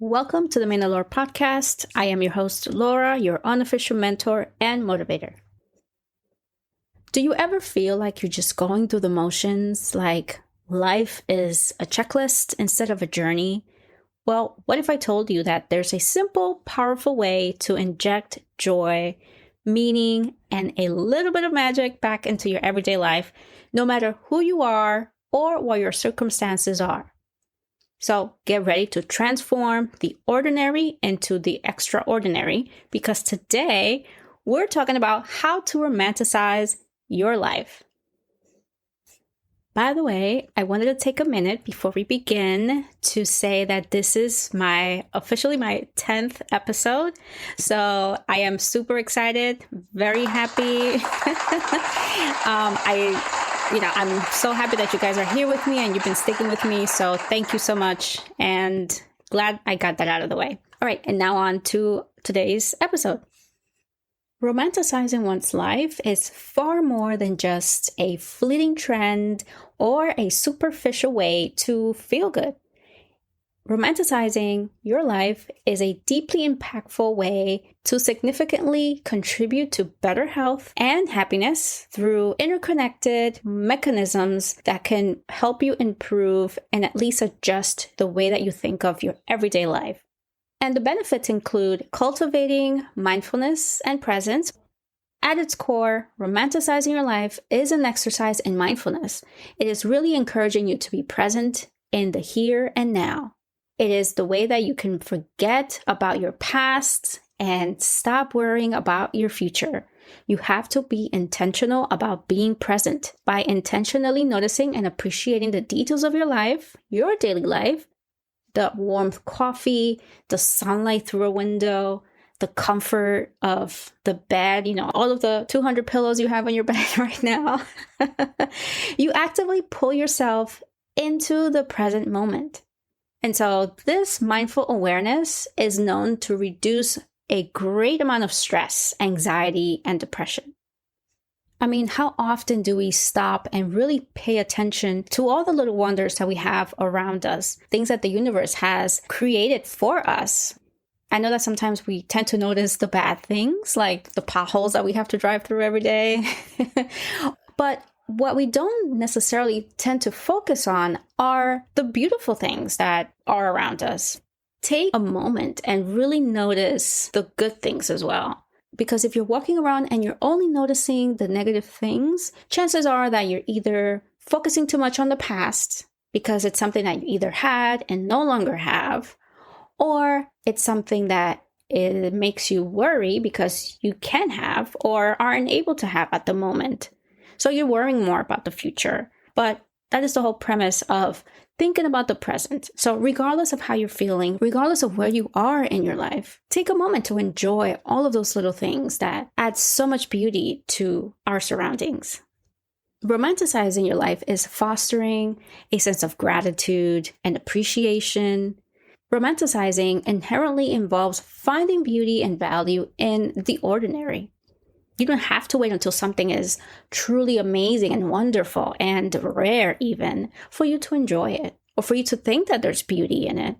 Welcome to the Lore podcast. I am your host, Laura, your unofficial mentor and motivator. Do you ever feel like you're just going through the motions, like life is a checklist instead of a journey? Well, what if I told you that there's a simple, powerful way to inject joy, meaning, and a little bit of magic back into your everyday life, no matter who you are or what your circumstances are? So get ready to transform the ordinary into the extraordinary, because today we're talking about how to romanticize your life. By the way, I wanted to take a minute before we begin to say that this is officially my 10th episode. So I am super excited, very happy. I'm so happy that you guys are here with me and you've been sticking with me. So thank you so much, and glad I got that out of the way. All right, and now on to today's episode. Romanticizing one's life is far more than just a fleeting trend or a superficial way to feel good. Romanticizing your life is a deeply impactful way to significantly contribute to better health and happiness through interconnected mechanisms that can help you improve and at least adjust the way that you think of your everyday life. And the benefits include cultivating mindfulness and presence. At its core, romanticizing your life is an exercise in mindfulness. It is really encouraging you to be present in the here and now. It is the way that you can forget about your past and stop worrying about your future. You have to be intentional about being present by intentionally noticing and appreciating the details of your life, your daily life, the warmth coffee, the sunlight through a window, the comfort of the bed, all of the 200 pillows you have on your bed right now. You actively pull yourself into the present moment. And so this mindful awareness is known to reduce a great amount of stress, anxiety, and depression. I mean, how often do we stop and really pay attention to all the little wonders that we have around us, things that the universe has created for us? I know that sometimes we tend to notice the bad things, like the potholes that we have to drive through every day. But what we don't necessarily tend to focus on are the beautiful things that are around us. Take a moment and really notice the good things as well. Because if you're walking around and you're only noticing the negative things, chances are that you're either focusing too much on the past because it's something that you either had and no longer have, or it's something that it makes you worry because you can have or aren't able to have at the moment. So you're worrying more about the future. But that is the whole premise of thinking about the present. So regardless of how you're feeling, regardless of where you are in your life, take a moment to enjoy all of those little things that add so much beauty to our surroundings. Romanticizing your life is fostering a sense of gratitude and appreciation. Romanticizing inherently involves finding beauty and value in the ordinary. You don't have to wait until something is truly amazing and wonderful and rare even for you to enjoy it or for you to think that there's beauty in it.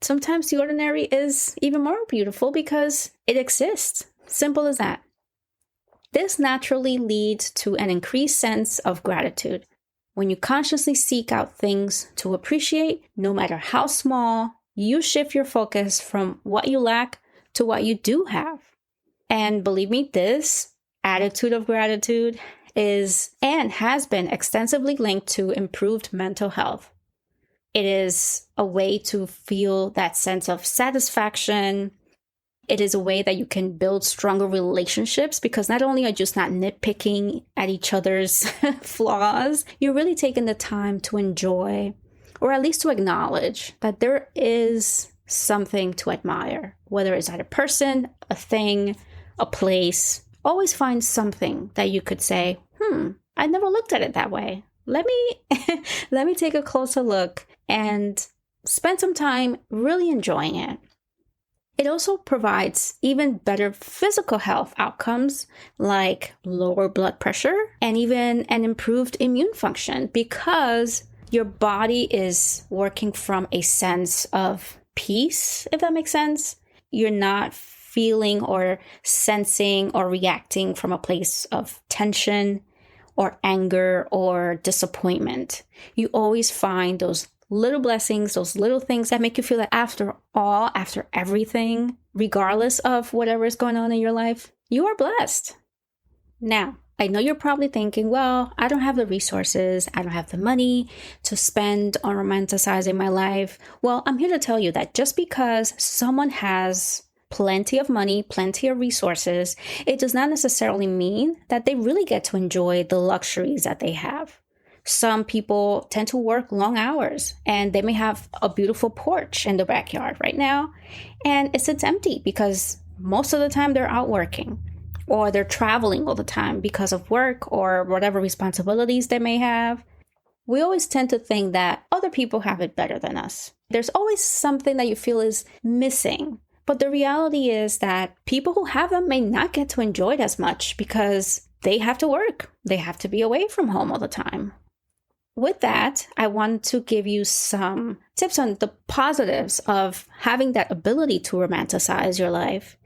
Sometimes the ordinary is even more beautiful because it exists. Simple as that. This naturally leads to an increased sense of gratitude. When you consciously seek out things to appreciate, no matter how small, you shift your focus from what you lack to what you do have. And believe me, this attitude of gratitude is and has been extensively linked to improved mental health. It is a way to feel that sense of satisfaction. It is a way that you can build stronger relationships because not only are you just not nitpicking at each other's flaws, you're really taking the time to enjoy or at least to acknowledge that there is something to admire, whether it's at a person, a thing, a place. Always find something that you could say, I never looked at it that way. Let me take a closer look and spend some time really enjoying it. It also provides even better physical health outcomes like lower blood pressure and even an improved immune function because your body is working from a sense of peace, if that makes sense. You're not feeling or sensing or reacting from a place of tension or anger or disappointment. You always find those little blessings, those little things that make you feel that after all, after everything, regardless of whatever is going on in your life, you are blessed. Now, I know you're probably thinking, well, I don't have the resources, I don't have the money to spend on romanticizing my life. Well, I'm here to tell you that just because someone has plenty of money, plenty of resources, it does not necessarily mean that they really get to enjoy the luxuries that they have. Some people tend to work long hours and they may have a beautiful porch in the backyard right now, and it sits empty because most of the time they're out working. Or they're traveling all the time because of work or whatever responsibilities they may have. We always tend to think that other people have it better than us. There's always something that you feel is missing. But the reality is that people who have them may not get to enjoy it as much because they have to work. They have to be away from home all the time. With that, I want to give you some tips on the positives of having that ability to romanticize your life.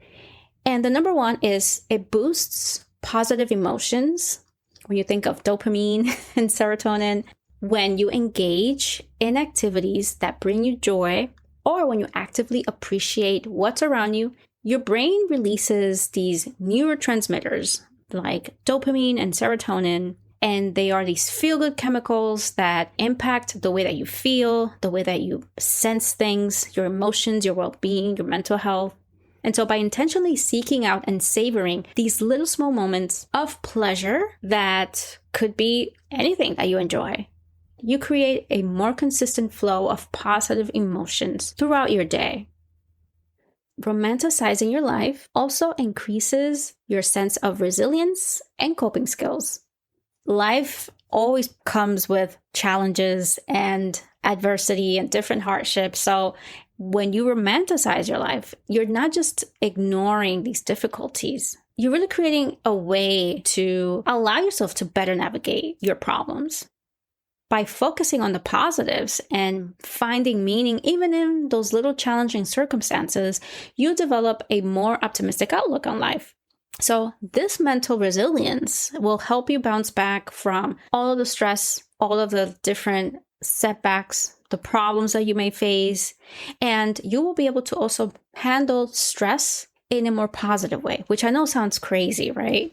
And the number one is it boosts positive emotions. When you think of dopamine and serotonin, when you engage in activities that bring you joy, or when you actively appreciate what's around you, your brain releases these neurotransmitters like dopamine and serotonin. And they are these feel-good chemicals that impact the way that you feel, the way that you sense things, your emotions, your well-being, your mental health. And so by intentionally seeking out and savoring these little small moments of pleasure that could be anything that you enjoy, you create a more consistent flow of positive emotions throughout your day. Romanticizing your life also increases your sense of resilience and coping skills. Life always comes with challenges and adversity and different hardships. So when you romanticize your life, you're not just ignoring these difficulties. You're really creating a way to allow yourself to better navigate your problems. By focusing on the positives and finding meaning even in those little challenging circumstances, you develop a more optimistic outlook on life. So this mental resilience will help you bounce back from all of the stress, all of the different setbacks, the problems that you may face, and you will be able to also handle stress in a more positive way, which I know sounds crazy, right?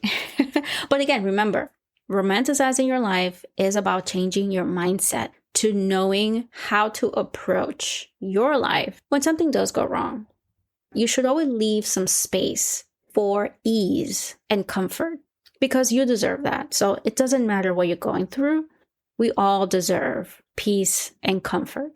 But again, remember, romanticizing your life is about changing your mindset to knowing how to approach your life when something does go wrong. You should always leave some space for ease and comfort because you deserve that. So it doesn't matter what you're going through. We all deserve peace and comfort.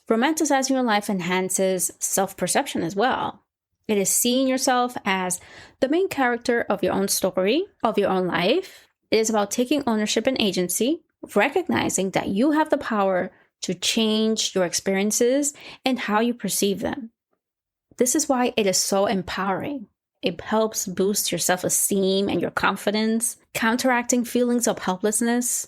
Romanticizing your life enhances self-perception as well. It is seeing yourself as the main character of your own story, of your own life. It is about taking ownership and agency, recognizing that you have the power to change your experiences and how you perceive them. This is why it is so empowering. It helps boost your self-esteem and your confidence, counteracting feelings of helplessness,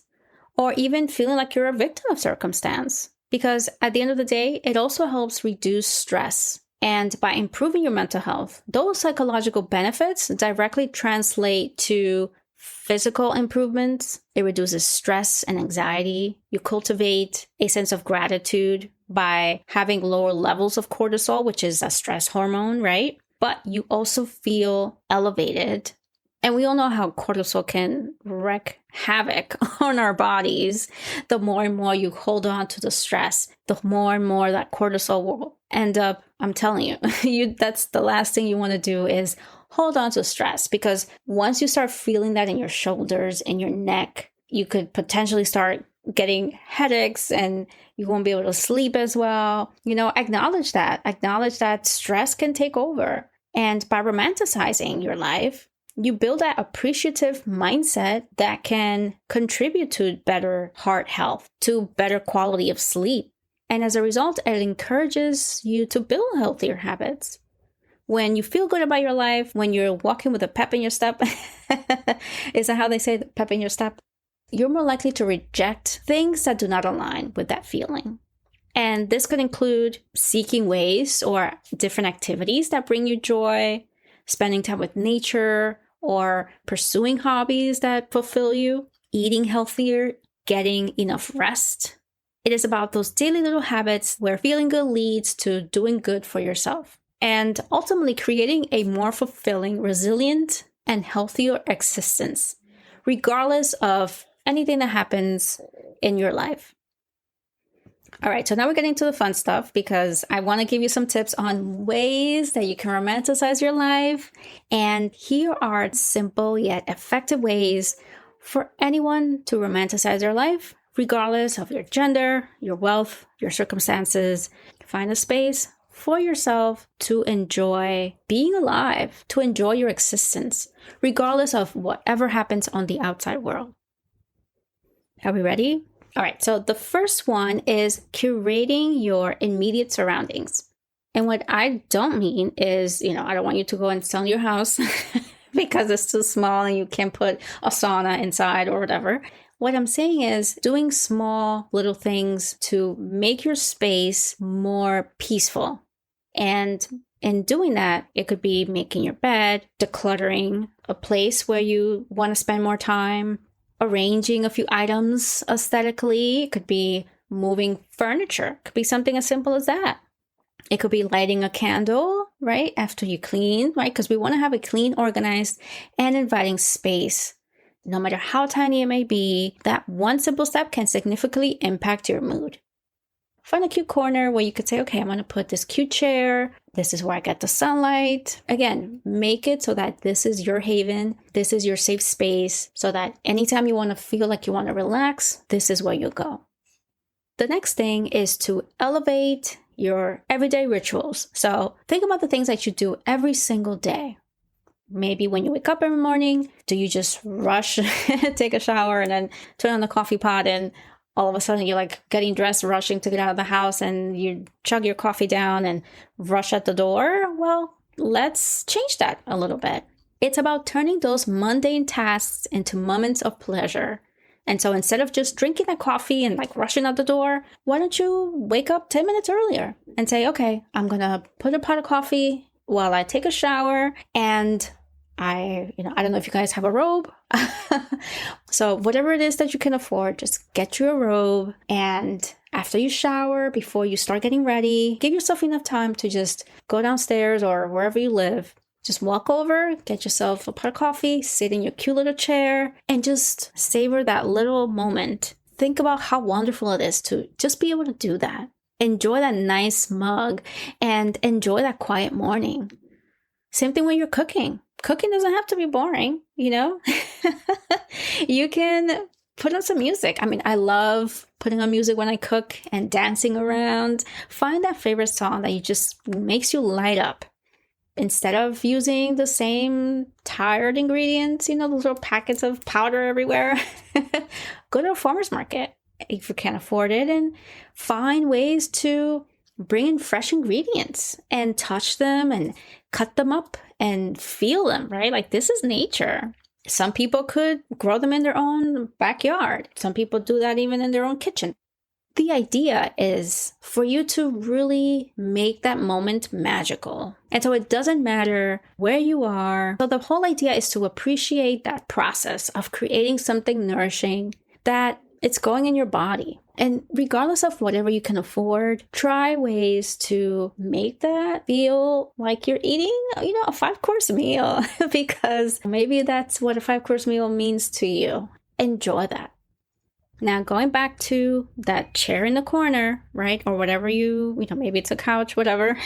or even feeling like you're a victim of circumstance. Because at the end of the day, it also helps reduce stress. And by improving your mental health, those psychological benefits directly translate to physical improvements. It reduces stress and anxiety. You cultivate a sense of gratitude by having lower levels of cortisol, which is a stress hormone, right? But you also feel elevated. And we all know how cortisol can wreak havoc on our bodies. The more and more you hold on to the stress, the more and more that cortisol will end up, I'm telling you, that's the last thing you want to do is hold on to stress. Because once you start feeling that in your shoulders, in your neck, you could potentially start getting headaches and you won't be able to sleep as well. Acknowledge that stress can take over. And by romanticizing your life, you build that appreciative mindset that can contribute to better heart health, to better quality of sleep. And as a result, it encourages you to build healthier habits. When you feel good about your life, when you're walking with a pep in your step, is that how they say pep in your step? You're more likely to reject things that do not align with that feeling. And this could include seeking ways or different activities that bring you joy, spending time with nature, or pursuing hobbies that fulfill you, eating healthier, getting enough rest. It is about those daily little habits where feeling good leads to doing good for yourself and ultimately creating a more fulfilling, resilient, and healthier existence, regardless of anything that happens in your life. All right, so now we're getting to the fun stuff because I want to give you some tips on ways that you can romanticize your life. And here are simple yet effective ways for anyone to romanticize their life, regardless of your gender, your wealth, your circumstances. Find a space for yourself to enjoy being alive, to enjoy your existence, regardless of whatever happens on the outside world. Are we ready? All right, so the first one is curating your immediate surroundings. And what I don't mean is, I don't want you to go and sell your house because it's too small and you can't put a sauna inside or whatever. What I'm saying is doing small little things to make your space more peaceful. And in doing that, it could be making your bed, decluttering a place where you want to spend more time, arranging a few items aesthetically. It could be moving furniture. It could be something as simple as that. It could be lighting a candle, right, after you clean, right? Because we want to have a clean, organized, and inviting space. No matter how tiny it may be, that one simple step can significantly impact your mood. Find a cute corner where you could say, okay, I'm going to put this cute chair. This is where I get the sunlight. Again, make it so that this is your haven. This is your safe space so that anytime you want to feel like you want to relax, this is where you go. The next thing is to elevate your everyday rituals. So think about the things that you do every single day. Maybe when you wake up every morning, do you just rush, take a shower and then turn on the coffee pot and all of a sudden you're like getting dressed, rushing to get out of the house and you chug your coffee down and rush at the door? Well, let's change that a little bit. It's about turning those mundane tasks into moments of pleasure. And so instead of just drinking that coffee and like rushing out the door, why don't you wake up 10 minutes earlier and say, okay, I'm going to put a pot of coffee while I take a shower and I don't know if you guys have a robe. So whatever it is that you can afford, just get you a robe. And after you shower, before you start getting ready, give yourself enough time to just go downstairs or wherever you live. Just walk over, get yourself a pot of coffee, sit in your cute little chair, and just savor that little moment. Think about how wonderful it is to just be able to do that. Enjoy that nice mug and enjoy that quiet morning. Same thing when you're cooking. Cooking doesn't have to be boring, You can put on some music. I mean, I love putting on music when I cook and dancing around. Find that favorite song that just makes you light up. Instead of using the same tired ingredients, those little packets of powder everywhere, go to a farmer's market if you can't afford it and find ways to bring in fresh ingredients and touch them and cut them up and feel them, right? Like this is nature. Some people could grow them in their own backyard. Some people do that even in their own kitchen. The idea is for you to really make that moment magical. And so it doesn't matter where you are. So the whole idea is to appreciate that process of creating something nourishing that it's going in your body. And regardless of whatever you can afford, try ways to make that feel like you're eating, a 5-course meal because maybe that's what a 5-course meal means to you. Enjoy that. Now, going back to that chair in the corner, right? Or whatever maybe it's a couch, whatever.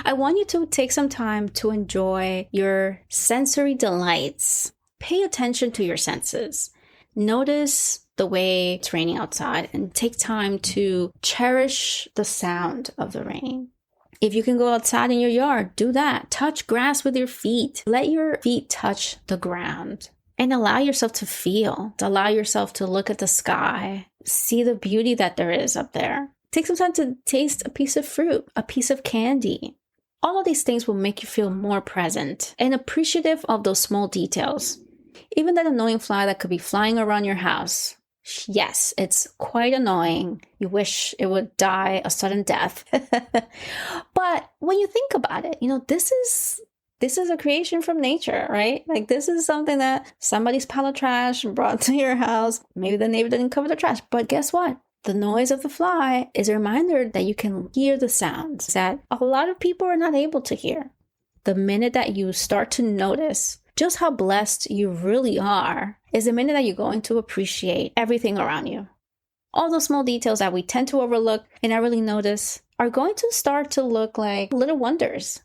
I want you to take some time to enjoy your sensory delights. Pay attention to your senses. Notice the way it's raining outside and take time to cherish the sound of the rain. If you can go outside in your yard, do that. Touch grass with your feet. Let your feet touch the ground. And allow yourself to feel, allow yourself to look at the sky, see the beauty that there is up there. Take some time to taste a piece of fruit, a piece of candy. All of these things will make you feel more present and appreciative of those small details. Even that annoying fly that could be flying around your house. Yes, it's quite annoying. You wish it would die a sudden death. But when you think about it, this is a creation from nature, right? Like this is something that somebody's pile of trash brought to your house. Maybe the neighbor didn't cover the trash, but guess what? The noise of the fly is a reminder that you can hear the sounds that a lot of people are not able to hear. The minute that you start to notice just how blessed you really are is the minute that you're going to appreciate everything around you. All those small details that we tend to overlook and not really notice are going to start to look like little wonders.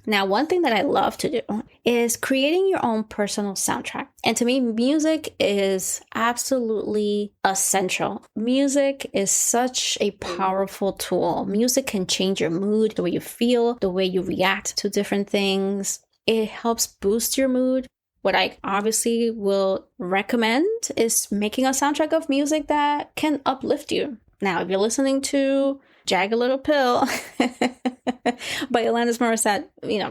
Now, one thing that I love to do is creating your own personal soundtrack. And to me, music is absolutely essential. Music is such a powerful tool. Music can change your mood, the way you feel, the way you react to different things. It helps boost your mood. What I obviously will recommend is making a soundtrack of music that can uplift you. Now, if you're listening to Jagged Little Pill by Alanis Morissette,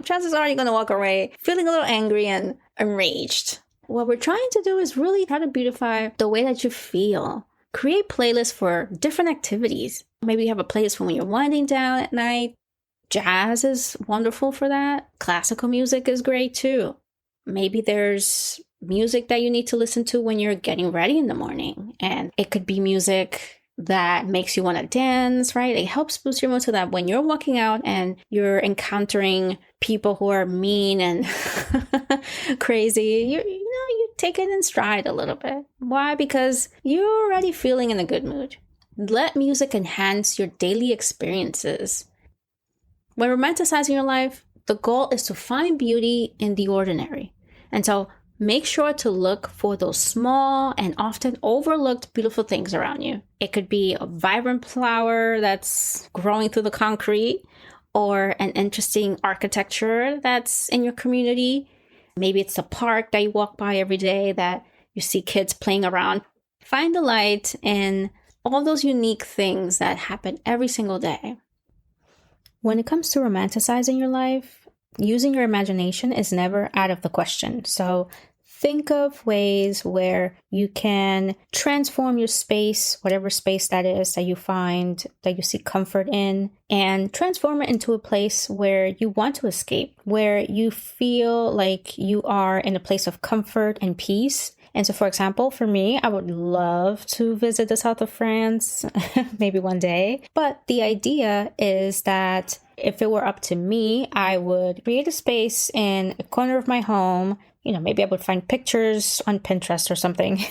chances are you're going to walk away feeling a little angry and enraged. What we're trying to do is really try to beautify the way that you feel. Create playlists for different activities. Maybe you have a playlist for when you're winding down at night. Jazz is wonderful for that. Classical music is great too. Maybe there's music that you need to listen to when you're getting ready in the morning. And it could be music that makes you want to dance, right? It helps boost your mood so that when you're walking out and you're encountering people who are mean and crazy, you take it in stride a little bit. Why? Because you're already feeling in a good mood. Let music enhance your daily experiences. When romanticizing your life, the goal is to find beauty in the ordinary. And so make sure to look for those small and often overlooked beautiful things around you. It could be a vibrant flower that's growing through the concrete, or an interesting architecture that's in your community. Maybe it's a park that you walk by every day that you see kids playing around. Find the light in all those unique things that happen every single day. When it comes to romanticizing your life, using your imagination is never out of the question. So think of ways where you can transform your space, whatever space that is that you find that you seek comfort in, and transform it into a place where you want to escape, where you feel like you are in a place of comfort and peace. And so, for example, for me, I would love to visit the south of France, maybe one day. But the idea is that if it were up to me, I would create a space in a corner of my home. Maybe I would find pictures on Pinterest or something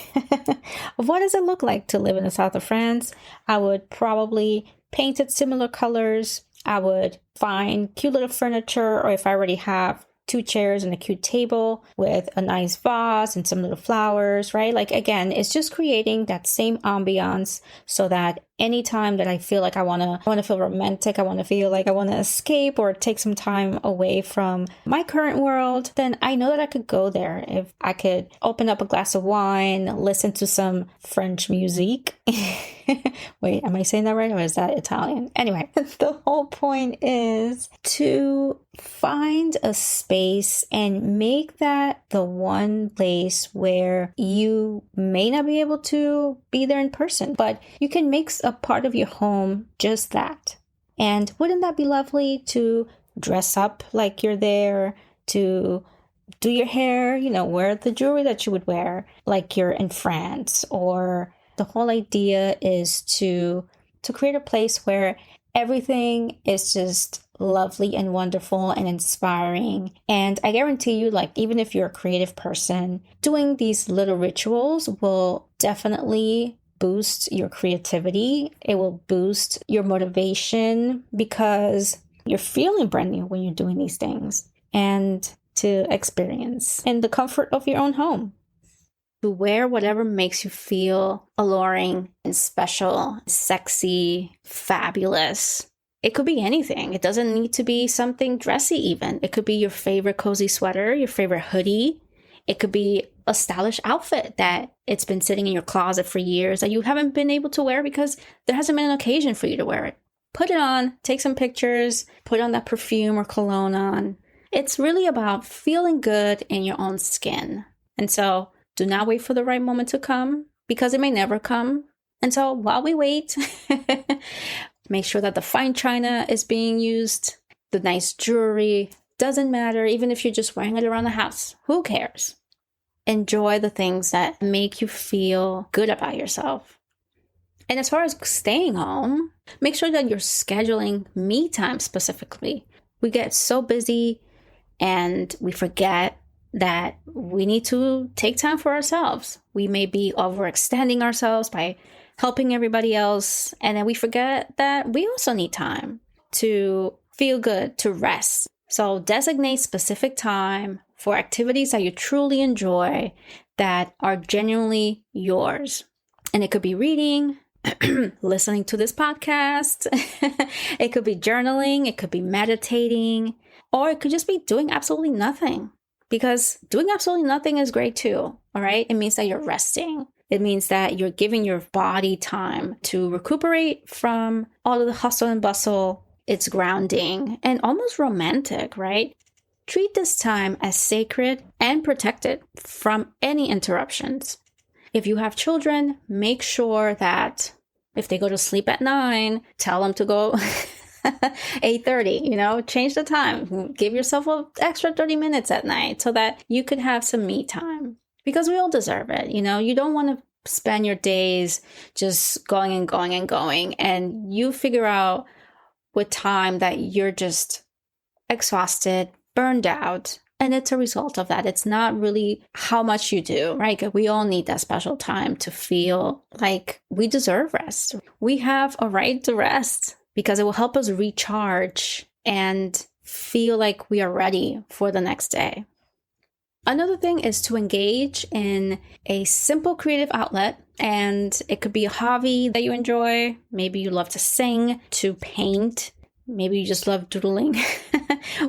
of what does it look like to live in the south of France. I would probably paint it similar colors. I would find cute little furniture, or if I already have 2 chairs and a cute table with a nice vase and some little flowers, right? Like, again, it's just creating that same ambiance so that anytime that I feel like I want to feel romantic, I want to feel like I want to escape or take some time away from my current world, then I know that I could go there. If I could open up a glass of wine, listen to some French music. Wait, am I saying that right? Or is that Italian? Anyway, the whole point is to find a space and make that the one place where you may not be able to be there in person, but you can make a part of your home just that. And wouldn't that be lovely to dress up like you're there, to do your hair, wear the jewelry that you would wear like you're in France? Or the whole idea is to create a place where everything is just lovely and wonderful and inspiring. And I guarantee you, like, even if you're a creative person, doing these little rituals will definitely boost your creativity. It will boost your motivation because you're feeling brand new when you're doing these things, and to experience in the comfort of your own home. To wear whatever makes you feel alluring and special, sexy, fabulous. It could be anything. It doesn't need to be something dressy even. It could be your favorite cozy sweater, your favorite hoodie. It could be a stylish outfit that it's been sitting in your closet for years that you haven't been able to wear because there hasn't been an occasion for you to wear it. Put it on, take some pictures, put on that perfume or cologne on. It's really about feeling good in your own skin. And so do not wait for the right moment to come. because it may never come. And so while we wait, make sure that the fine china is being used, the nice jewelry, doesn't matter, even if you're just wearing it around the house. Who cares? Enjoy the things that make you feel good about yourself. And as far as staying home, make sure that you're scheduling me time specifically. We get so busy and we forget that we need to take time for ourselves. We may be overextending ourselves by helping everybody else. And then we forget that we also need time to feel good, to rest. So designate specific time for activities that you truly enjoy that are genuinely yours. And it could be reading, listening to this podcast. It could be journaling. It could be meditating, or it could just be doing absolutely nothing, because doing absolutely nothing is great too. All right. It means that you're resting. It means that you're giving your body time to recuperate from all of the hustle and bustle. It's grounding and almost romantic, right? Treat this time as sacred and protected from any interruptions. If you have children, make sure that if they go to sleep at 9, tell them to go 8:30, change the time. Give yourself an extra 30 minutes at night so that you could have some me time, because we all deserve it. You don't want to spend your days just going and going and going, and you figure out with time that you're just exhausted, burned out. And it's a result of that. It's not really how much you do, right? We all need that special time to feel like we deserve rest. We have a right to rest because it will help us recharge and feel like we are ready for the next day. Another thing is to engage in a simple creative outlet, and it could be a hobby that you enjoy. Maybe you love to sing, to paint. Maybe you just love doodling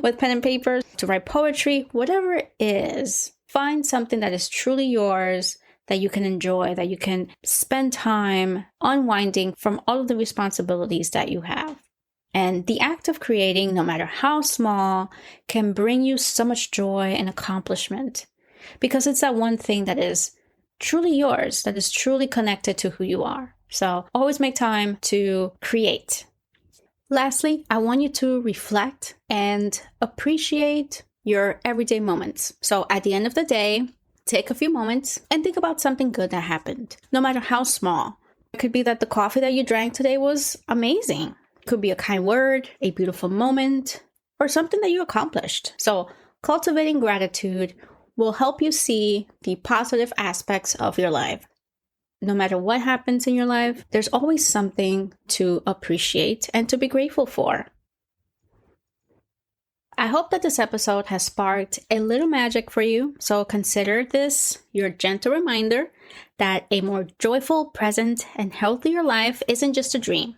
with pen and paper, to write poetry, whatever it is. Find something that is truly yours, that you can enjoy, that you can spend time unwinding from all of the responsibilities that you have. And the act of creating, no matter how small, can bring you so much joy and accomplishment, because it's that one thing that is truly yours, that is truly connected to who you are. So always make time to create. Lastly, I want you to reflect and appreciate your everyday moments. So at the end of the day, take a few moments and think about something good that happened, no matter how small. It could be that the coffee that you drank today was amazing. It could be a kind word, a beautiful moment, or something that you accomplished. So cultivating gratitude will help you see the positive aspects of your life. No matter what happens in your life, there's always something to appreciate and to be grateful for. I hope that this episode has sparked a little magic for you. So consider this your gentle reminder that a more joyful, present, and healthier life isn't just a dream.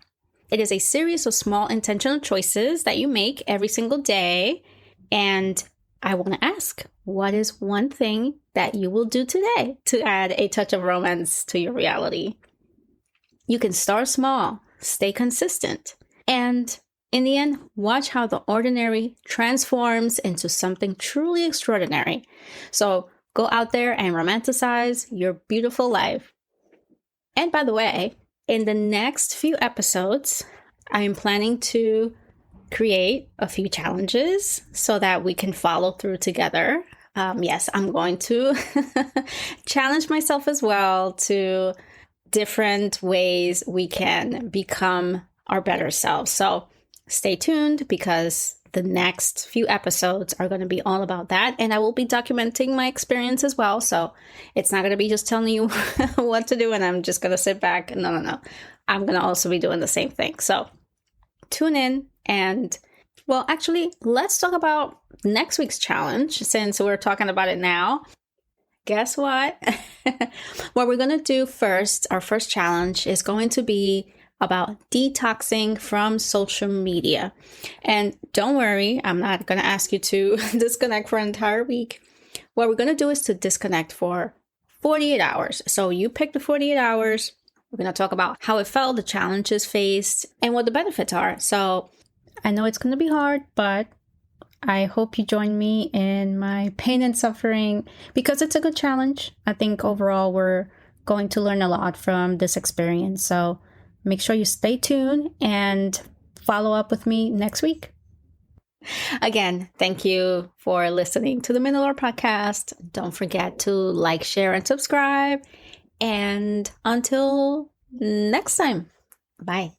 It is a series of small intentional choices that you make every single day. And I want to ask, what is one thing that you will do today to add a touch of romance to your reality? You can start small, stay consistent, and in the end, watch how the ordinary transforms into something truly extraordinary. So go out there and romanticize your beautiful life. And by the way, in the next few episodes, I am planning to create a few challenges so that we can follow through together. Yes, I'm going to challenge myself as well to different ways we can become our better selves. So stay tuned, because the next few episodes are going to be all about that. And I will be documenting my experience as well. So it's not going to be just telling you what to do and I'm just going to sit back. No. I'm going to also be doing the same thing. So tune in. And well, actually, let's talk about next week's challenge, since we're talking about it now. Guess what? What we're going to do first, our first challenge, is going to be about detoxing from social media. And don't worry, I'm not going to ask you to disconnect for an entire week. What we're going to do is to disconnect for 48 hours. So you pick the 48 hours. We're going to talk about how it felt, the challenges faced, and what the benefits are. So I know it's going to be hard, but I hope you join me in my pain and suffering, because it's a good challenge. I think overall we're going to learn a lot from this experience. So make sure you stay tuned and follow up with me next week. Again, thank you for listening to the Mandalore podcast. Don't forget to like, share, and subscribe. And until next time, bye.